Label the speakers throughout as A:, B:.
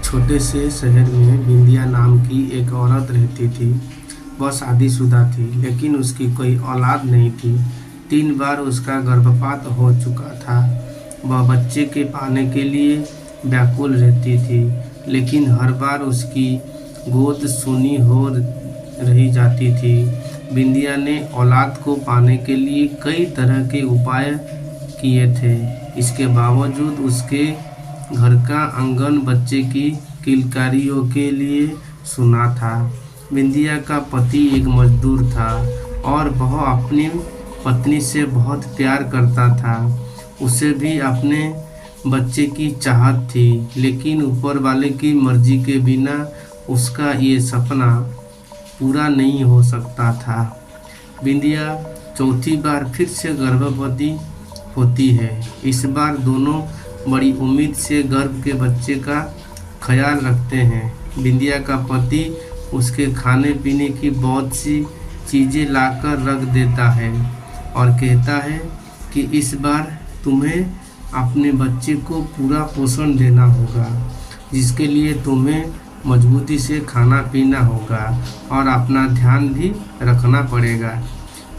A: छोटे से शहर में बिंदिया नाम की एक औरत रहती थी। वह शादीशुदा थी, लेकिन उसकी कोई औलाद नहीं थी। 3 बार उसका गर्भपात हो चुका था। वह बच्चे के पाने के लिए व्याकुल रहती थी, लेकिन हर बार उसकी गोद सूनी हो रही जाती थी। बिंदिया ने औलाद को पाने के लिए कई तरह के उपाय किए थे। इसके बावजूद उसके घर का आंगन बच्चे की किलकारियों के लिए सुना था। बिंदिया का पति एक मजदूर था और वह अपनी पत्नी से बहुत प्यार करता था। उसे भी अपने बच्चे की चाहत थी, लेकिन ऊपर वाले की मर्जी के बिना उसका ये सपना पूरा नहीं हो सकता था। बिंदिया चौथी बार फिर से गर्भवती होती है। इस बार दोनों बड़ी उम्मीद से गर्भ के बच्चे का ख्याल रखते हैं। बिंदिया का पति उसके खाने पीने की बहुत सी चीज़ें लाकर रख देता है और कहता है कि इस बार तुम्हें अपने बच्चे को पूरा पोषण देना होगा, जिसके लिए तुम्हें मजबूती से खाना पीना होगा और अपना ध्यान भी रखना पड़ेगा।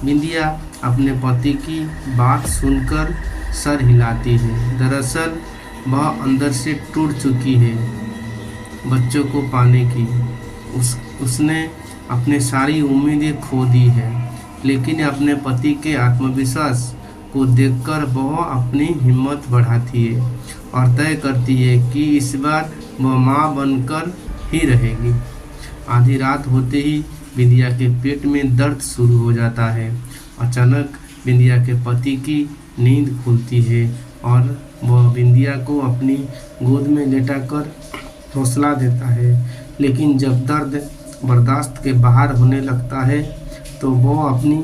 A: बिंदिया अपने पति की बात सुनकर सर हिलाती है। दरअसल वह अंदर से टूट चुकी है बच्चों को पाने की। उसने अपने सारी उम्मीदें खो दी है, लेकिन अपने पति के आत्मविश्वास को देखकर वह अपनी हिम्मत बढ़ाती है और तय करती है कि इस बार वह माँ बनकर ही रहेगी। आधी रात होते ही बिंदिया के पेट में दर्द शुरू हो जाता है। अचानक बिंदिया के पति की नींद खुलती है और वह बिंदिया को अपनी गोद में लेटाकर हौसला देता है, लेकिन जब दर्द बर्दाश्त के बाहर होने लगता है तो वह अपनी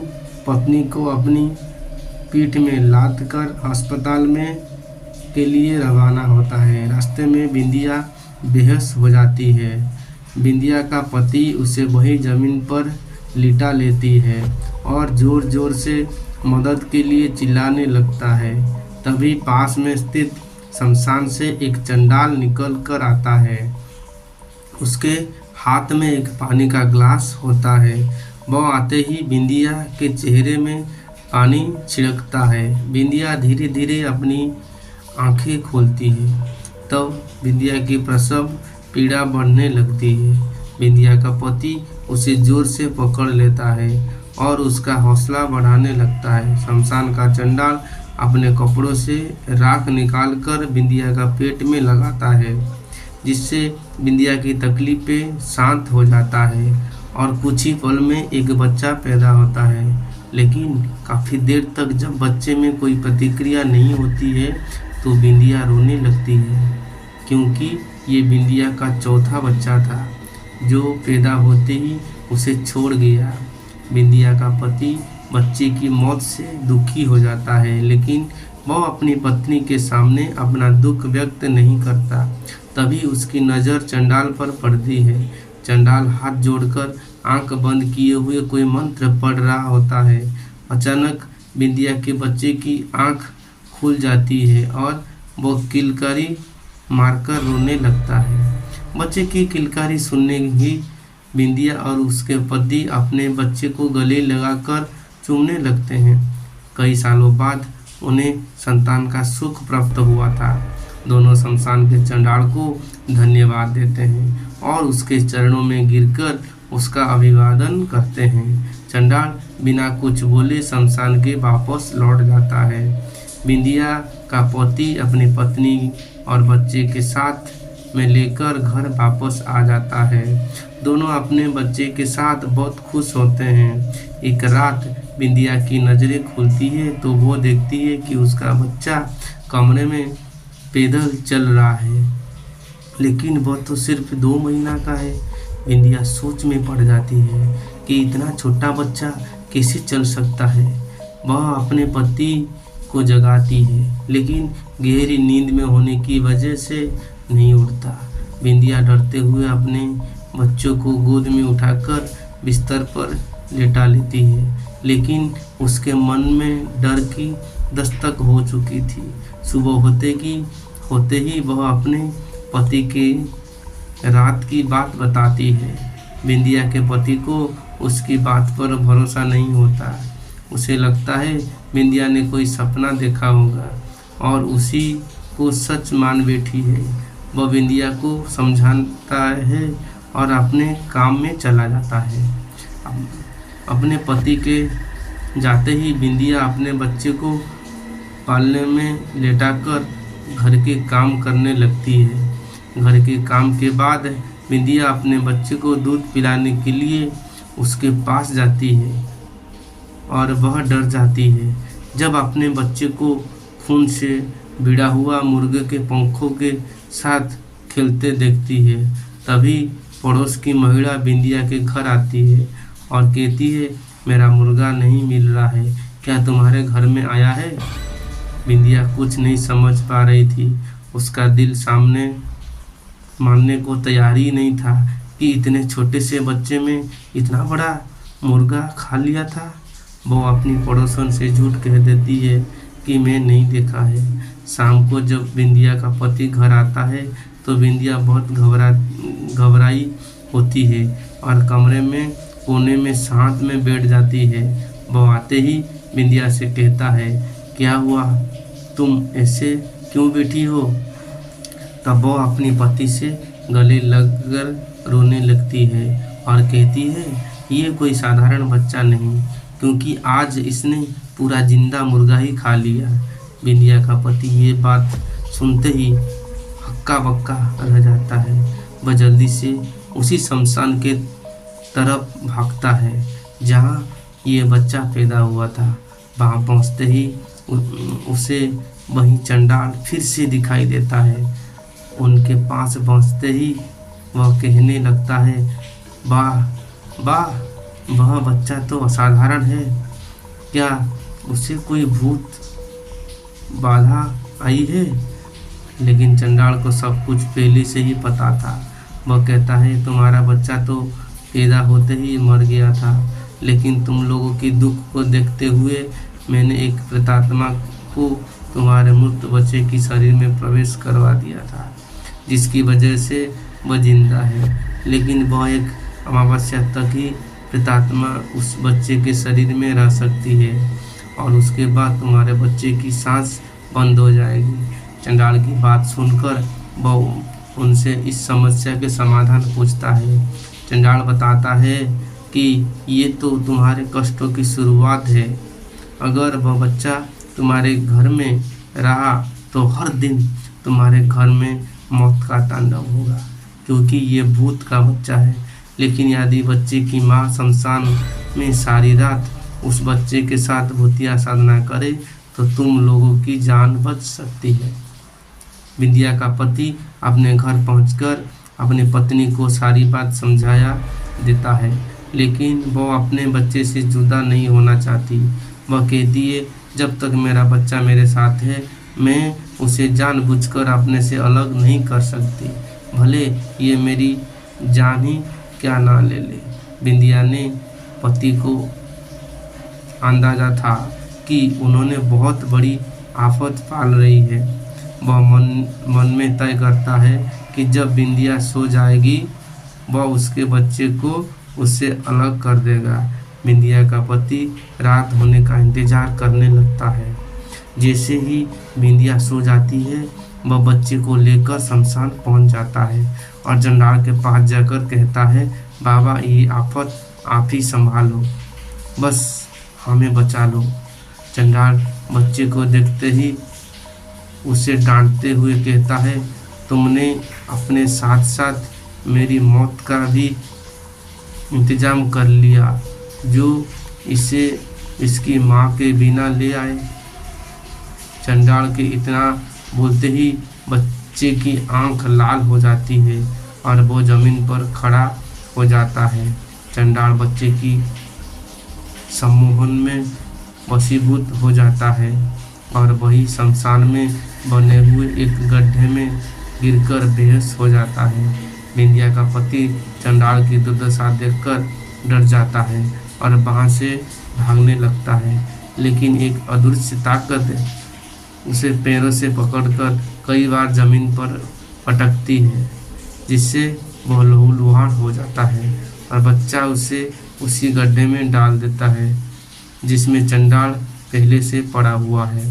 A: पत्नी को अपनी पीठ में लाद कर अस्पताल में के लिए रवाना होता है। रास्ते में बिंदिया बेहोश हो जाती है। बिंदिया का पति उसे वही ज़मीन पर लिटा लेती है और ज़ोर ज़ोर से मदद के लिए चिल्लाने लगता है। तभी पास में स्थित शमशान से एक चंडाल निकल कर आता है। उसके हाथ में एक पानी का ग्लास होता है। वह आते ही बिंदिया के चेहरे में पानी छिड़कता है। बिंदिया धीरे धीरे अपनी आंखें खोलती है। तब बिंदिया की प्रसव पीड़ा बढ़ने लगती है। बिंदिया का पति उसे जोर से पकड़ लेता है और उसका हौसला बढ़ाने लगता है। शमशान का चंडाल अपने कपड़ों से राख निकालकर बिंदिया का पेट में लगाता है, जिससे बिंदिया की तकलीफें शांत हो जाता है और कुछ ही पल में एक बच्चा पैदा होता है। लेकिन काफ़ी देर तक जब बच्चे में कोई प्रतिक्रिया नहीं होती है तो बिंदिया रोने लगती है, क्योंकि ये बिंदिया का चौथा बच्चा था जो पैदा होते ही उसे छोड़ गया। बिंदिया का पति बच्चे की मौत से दुखी हो जाता है, लेकिन वह अपनी पत्नी के सामने अपना दुख व्यक्त नहीं करता। तभी उसकी नज़र चंडाल पर पड़ती है। चंडाल हाथ जोड़कर आंख बंद किए हुए कोई मंत्र पढ़ रहा होता है। अचानक बिंदिया के बच्चे की आंख खुल जाती है और वो किलकारी मारकर रोने लगता है। बच्चे की किलकारी सुनने ही बिंदिया और उसके पति अपने बच्चे को गले लगाकर चूमने लगते हैं। कई सालों बाद उन्हें संतान का सुख प्राप्त हुआ था। दोनों शमशान के चंडाल को धन्यवाद देते हैं और उसके चरणों में गिरकर उसका अभिवादन करते हैं। चंडाल बिना कुछ बोले शमशान के वापस लौट जाता है। बिंदिया का पति अपनी पत्नी और बच्चे के साथ में लेकर घर वापस आ जाता है। दोनों अपने बच्चे के साथ बहुत खुश होते हैं। एक रात बिंदिया की नज़रें खुलती है तो वो देखती है कि उसका बच्चा कमरे में पैदल चल रहा है, लेकिन वह तो सिर्फ 2 महीना का है। बिंदिया सोच में पड़ जाती है कि इतना छोटा बच्चा कैसे चल सकता है। वह अपने पति को जगाती है, लेकिन गहरी नींद में होने की वजह से नहीं उठता। बिंदिया डरते हुए अपने बच्चों को गोद में उठाकर बिस्तर पर लेटा लेती है, लेकिन उसके मन में डर की दस्तक हो चुकी थी। सुबह होते ही वह अपने पति के रात की बात बताती है। बिंदिया के पति को उसकी बात पर भरोसा नहीं होता। उसे लगता है बिंदिया ने कोई सपना देखा होगा और उसी को सच मान बैठी है। वह बिंदिया को समझाता है और अपने काम में चला जाता है। अपने पति के जाते ही बिंदिया अपने बच्चे को पालने में लेटाकर घर के काम करने लगती है। घर के काम के बाद बिंदिया अपने बच्चे को दूध पिलाने के लिए उसके पास जाती है और वह डर जाती है जब अपने बच्चे को खून से भिड़ा हुआ मुर्गे के पंखों के साथ खेलते देखती है। तभी पड़ोस की महिला बिंदिया के घर आती है और कहती है, मेरा मुर्गा नहीं मिल रहा है, क्या तुम्हारे घर में आया है? बिंदिया कुछ नहीं समझ पा रही थी। उसका दिल सामने मानने को तैयार ही नहीं था कि इतने छोटे से बच्चे में इतना बड़ा मुर्गा खा लिया था। वो अपनी पड़ोसन से झूठ कह देती है कि मैं नहीं देखा है। शाम को जब बिंदिया का पति घर आता है तो बिंदिया बहुत घबराई होती है और कमरे में कोने में साथ में बैठ जाती है। वो आते ही बिंदिया से कहता है, क्या हुआ, तुम ऐसे क्यों बैठी हो? तब वो अपनी पति से गले लगकर रोने लगती है और कहती है, ये कोई साधारण बच्चा नहीं, क्योंकि आज इसने पूरा जिंदा मुर्गा ही खा लिया। बिंदिया का पति ये बात सुनते ही हक्का बक्का रह जाता है। वह जल्दी से उसी शमशान के तरफ भागता है जहाँ ये बच्चा पैदा हुआ था। वहाँ पहुँचते ही उसे वही चंडाल फिर से दिखाई देता है। उनके पास पहुँचते ही वह कहने लगता है, वाह वाह, वह बच्चा तो असाधारण है, क्या उसे कोई भूत बाधा आई है? लेकिन चंडाल को सब कुछ पहले से ही पता था। वह कहता है, तुम्हारा बच्चा तो पैदा होते ही मर गया था, लेकिन तुम लोगों की दुख को देखते हुए मैंने एक प्रेतात्मा को तुम्हारे मृत बच्चे की शरीर में प्रवेश करवा दिया था, जिसकी वजह से वह जिंदा है। लेकिन वह एक अमावस्या तक ही प्रेतात्मा उस बच्चे के शरीर में रह सकती है और उसके बाद तुम्हारे बच्चे की सांस बंद हो जाएगी। चंडाल की बात सुनकर वह उनसे इस समस्या के समाधान पूछता है। चंडाल बताता है कि ये तो तुम्हारे कष्टों की शुरुआत है। अगर वह बच्चा तुम्हारे घर में रहा तो हर दिन तुम्हारे घर में मौत का तांडव होगा, क्योंकि ये भूत का बच्चा है। लेकिन यदि बच्चे की माँ शमशान में सारी रात उस बच्चे के साथ भूतिया साधना करे तो तुम लोगों की जान बच सकती है। बिंदिया का पति अपने घर पहुंचकर अपनी पत्नी को सारी बात समझाया देता है, लेकिन वो अपने बच्चे से जुदा नहीं होना चाहती। वह कहती है, जब तक मेरा बच्चा मेरे साथ है मैं उसे जानबूझकर अपने से अलग नहीं कर सकती, भले ये मेरी जान ही क्या ना ले ले। बिंदिया ने पति को अंदाजा था कि उन्होंने बहुत बड़ी आफत पाल रही है। वह मन में तय करता है कि जब बिंदिया सो जाएगी वह उसके बच्चे को उससे अलग कर देगा। बिंदिया का पति रात होने का इंतजार करने लगता है। जैसे ही बिंदिया सो जाती है वह बच्चे को लेकर शमशान पहुंच जाता है और चंडाल के पास जाकर कहता है, बाबा ये आफत आप ही संभालो, बस हमें बचा लो। चंडाल बच्चे को देखते ही उसे डांटते हुए कहता है, तुमने अपने साथ साथ मेरी मौत का भी इंतजाम कर लिया, जो इसे इसकी माँ के बिना ले आए। चंडाल के इतना बोलते ही बच्चे की आंख लाल हो जाती है और वो जमीन पर खड़ा हो जाता है। चंडाल बच्चे की सम्मोहन में वशीभूत हो जाता है और वही शमशान में बने हुए एक गड्ढे में गिरकर बेहोश हो जाता है। बिंदिया का पति चंडाल की दुर्दशा देखकर डर जाता है और वहाँ से भागने लगता है, लेकिन एक अदृश्य ताकत उसे पैरों से पकड़कर कई बार जमीन पर पटकती है। जिससे वह लहूलुहान हो जाता है और बच्चा उसे उसी गड्ढे में डाल देता है जिसमें चंडाल पहले से पड़ा हुआ है।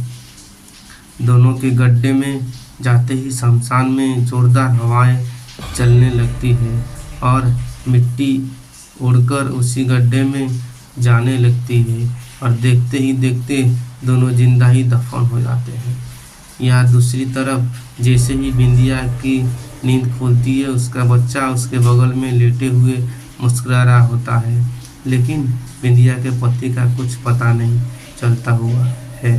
A: दोनों के गड्ढे में जाते ही शमशान में जोरदार हवाएं चलने लगती है और मिट्टी उड़कर उसी गड्ढे में जाने लगती है और देखते ही देखते दोनों जिंदा ही दफन हो जाते हैं। यहाँ दूसरी तरफ जैसे ही बिंदिया की नींद खुलती है, उसका बच्चा उसके बगल में लेटे हुए मुस्कुरा रहा होता है, लेकिन बिंदिया के पति का कुछ पता नहीं चलता हुआ है।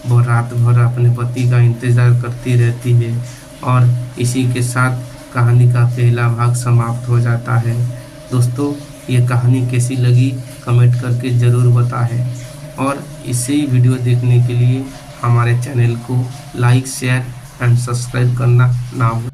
A: वह रात भर अपने पति का इंतज़ार करती रहती है और इसी के साथ कहानी का पहला भाग समाप्त हो जाता है। दोस्तों, ये कहानी कैसी लगी कमेंट करके ज़रूर बताएं और इसी वीडियो देखने के लिए हमारे चैनल को लाइक, शेयर एंड सब्सक्राइब करना ना भूलें।